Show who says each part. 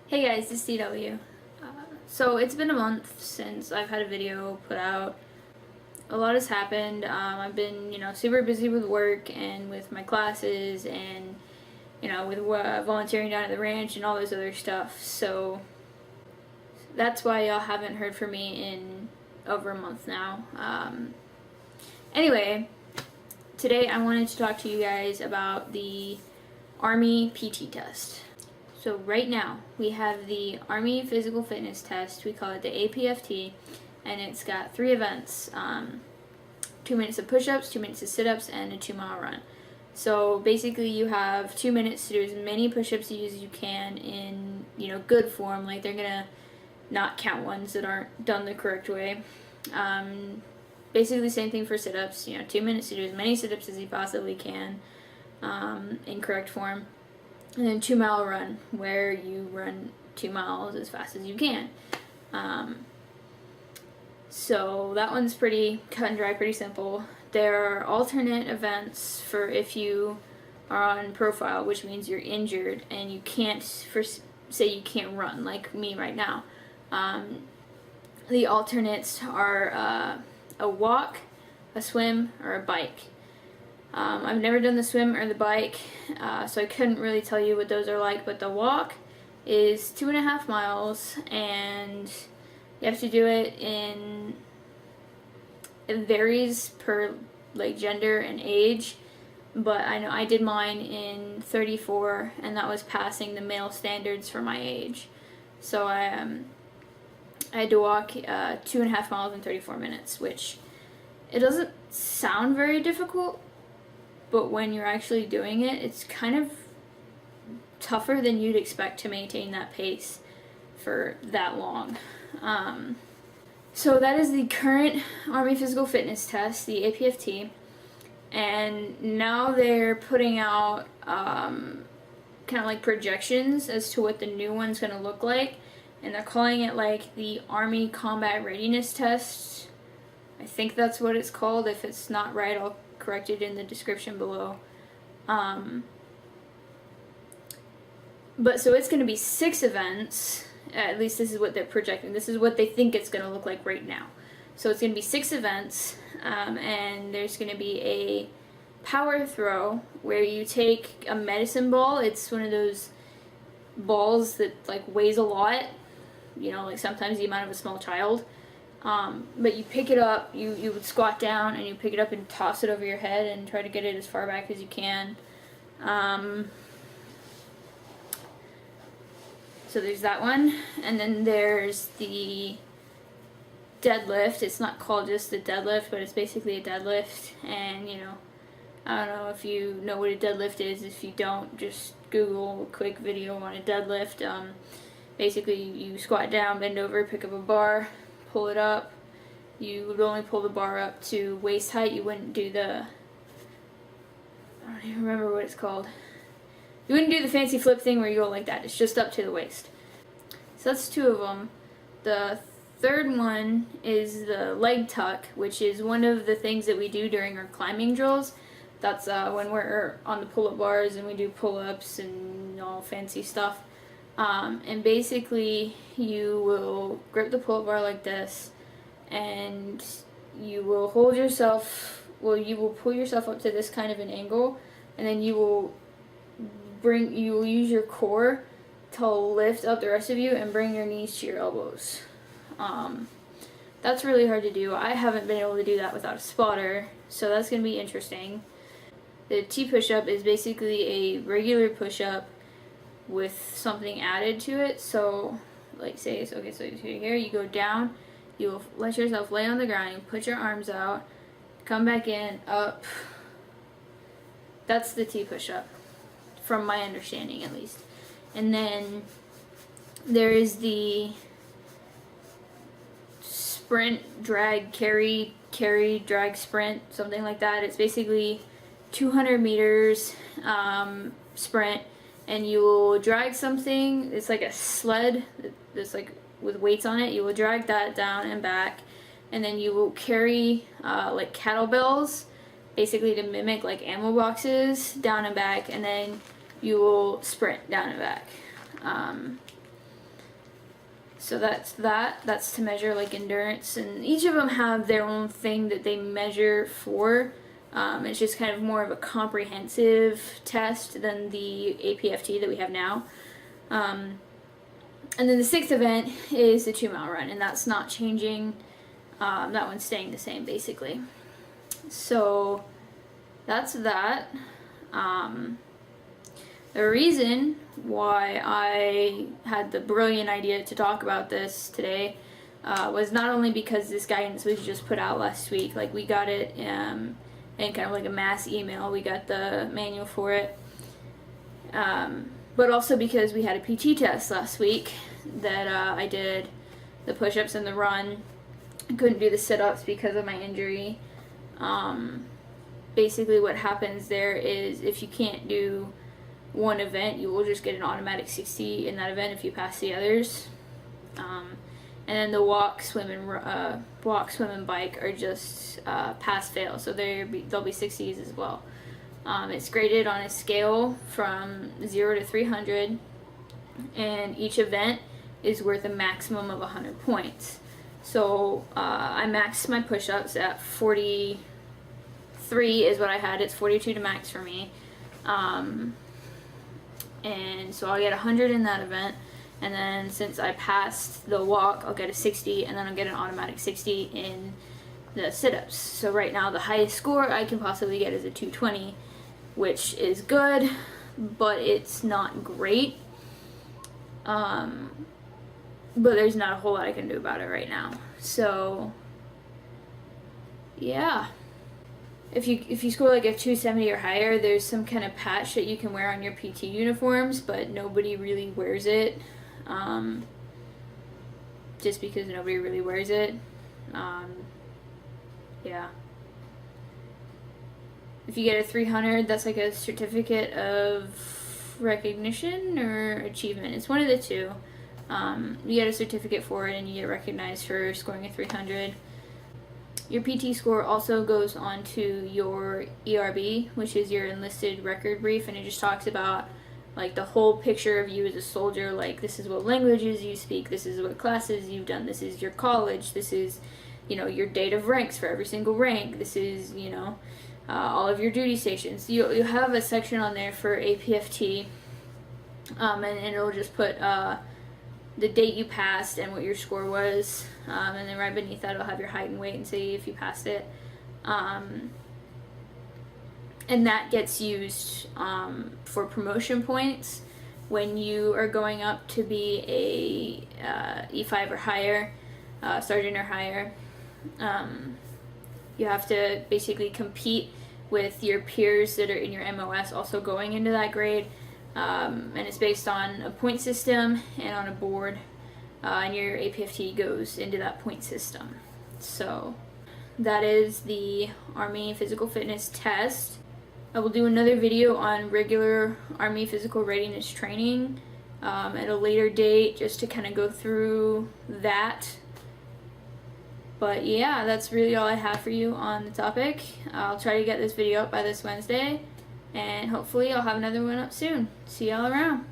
Speaker 1: Hey guys, this is CW. So it's been a month since I've had a video put out. A lot has happened. I've been, super busy with work and with my classes and, with volunteering down at the ranch and all this other stuff. So that's why y'all haven't heard from me in over a month now. Anyway, today I wanted to talk to you guys about the Army PT test. So right now we have the Army Physical Fitness Test. We call it the APFT, and it's got 3 events: 2 minutes of push-ups, 2 minutes of sit-ups, and a 2-mile run. So basically, you have 2 minutes to do as many push-ups as you can in good form. Like, they're gonna not count ones that aren't done the correct way. Basically, same thing for sit-ups. 2 minutes to do as many sit-ups as you possibly can in correct form. And then 2-mile run, where you run 2 miles as fast as you can. So that one's pretty cut and dry, pretty simple. There are alternate events for if you are on profile, which means you're injured and you can't, say you can't run, like me right now. The alternates are a walk, a swim, or a bike. I've never done the swim or the bike, so I couldn't really tell you what those are like, but the walk is 2.5 miles, and you have to do it it varies per gender and age, but I know I did mine in 34, and that was passing the male standards for my age. So I had to walk 2.5 miles in 34 minutes, which it doesn't sound very difficult, but when you're actually doing it, it's kind of tougher than you'd expect to maintain that pace for that long. So that is the current Army Physical Fitness Test, the APFT, and now they're putting out kind of like projections as to what the new one's going to look like, and they're calling it like the Army Combat Readiness Test. I think that's what it's called. If it's not right, I'll correct it in the description below. But so it's going to be 6 events. At least this is what they're projecting. This is what they think it's going to look like right now. So it's going to be 6 events, and there's going to be a power throw where you take a medicine ball. It's one of those balls that weighs a lot, like sometimes the amount of a small child. But you pick it up, you would squat down and you pick it up and toss it over your head and try to get it as far back as you can. So there's that one, and then there's the deadlift. It's not called just the deadlift, but it's basically a deadlift, and I don't know if you know what a deadlift is. If you don't, just Google a quick video on a deadlift. Basically you squat down, bend over, pick up a bar, pull it up. You would only pull the bar up to waist height. You wouldn't do I don't even remember what it's called. You wouldn't do the fancy flip thing where you go like that. It's just up to the waist. So that's 2 of them. The third one is the leg tuck, which is one of the things that we do during our climbing drills. That's when we're on the pull-up bars and we do pull-ups and all fancy stuff. And basically you will grip the pull-up bar like this, and you will hold yourself, you will pull yourself up to this kind of an angle, and then you will use your core to lift up the rest of you and bring your knees to your elbows. That's really hard to do. I haven't been able to do that without a spotter, so that's going to be interesting. The T push-up is basically a regular push-up with something added to it. So so here you go down, you will let yourself lay on the ground, you put your arms out, come back in, up. That's the T push-up, from my understanding at least. And then there is the sprint, drag, carry, drag, sprint, something like that. It's basically 200 meters sprint, and you will drag something. It's like a sled that's with weights on it. You will drag that down and back, and then you will carry like kettlebells, basically to mimic like ammo boxes, down and back, and then you will sprint down and back. So that's to measure like endurance, and each of them have their own thing that they measure for. It's just kind of more of a comprehensive test than the APFT that we have now. And then the sixth event is the 2-mile run, and that's not changing. That one's staying the same basically. So that's that. The reason why I had the brilliant idea to talk about this today was not only because this guidance was just put out last week, like we got it in kind of like a mass email, we got the manual for it, but also because we had a PT test last week that I did the push-ups and the run. I couldn't do the sit-ups because of my injury. Basically what happens there is if you can't do one event, you will just get an automatic 60 in that event if you pass the others. And then the walk, swim, and bike are just pass-fail, so they'll be 60s as well. It's graded on a scale from 0 to 300, and each event is worth a maximum of 100 points. So I maxed my push-ups at 43 is what I had. It's 42 to max for me. And so I'll get 100 in that event, and then since I passed the walk, I'll get a 60, and then I'll get an automatic 60 in the sit-ups. So right now the highest score I can possibly get is a 220, which is good, but it's not great. But there's not a whole lot I can do about it right now. So yeah. If you score like a 270 or higher, there's some kind of patch that you can wear on your PT uniforms, but nobody really wears it, just because nobody really wears it. Yeah. If you get a 300, that's like a certificate of recognition or achievement. It's one of the two. You get a certificate for it and you get recognized for scoring a 300. Your PT score also goes on to your ERB, which is your enlisted record brief, and it just talks about like the whole picture of you as a soldier. Like, this is what languages you speak, this is what classes you've done, this is your college, this is, your date of ranks for every single rank, this is, all of your duty stations. You have a section on there for APFT, and it'll just put the date you passed and what your score was, and then right beneath that it'll have your height and weight and say if you passed it, and that gets used for promotion points when you are going up to be a E5 or higher, sergeant or higher. You have to basically compete with your peers that are in your MOS also going into that grade. And it's based on a point system and on a board, and your APFT goes into that point system. So that is the Army Physical Fitness test. I will do another video on regular Army Physical Readiness Training at a later date, just to kind of go through that. But yeah, that's really all I have for you on the topic. I'll try to get this video up by this Wednesday, and hopefully I'll have another one up soon. See y'all around.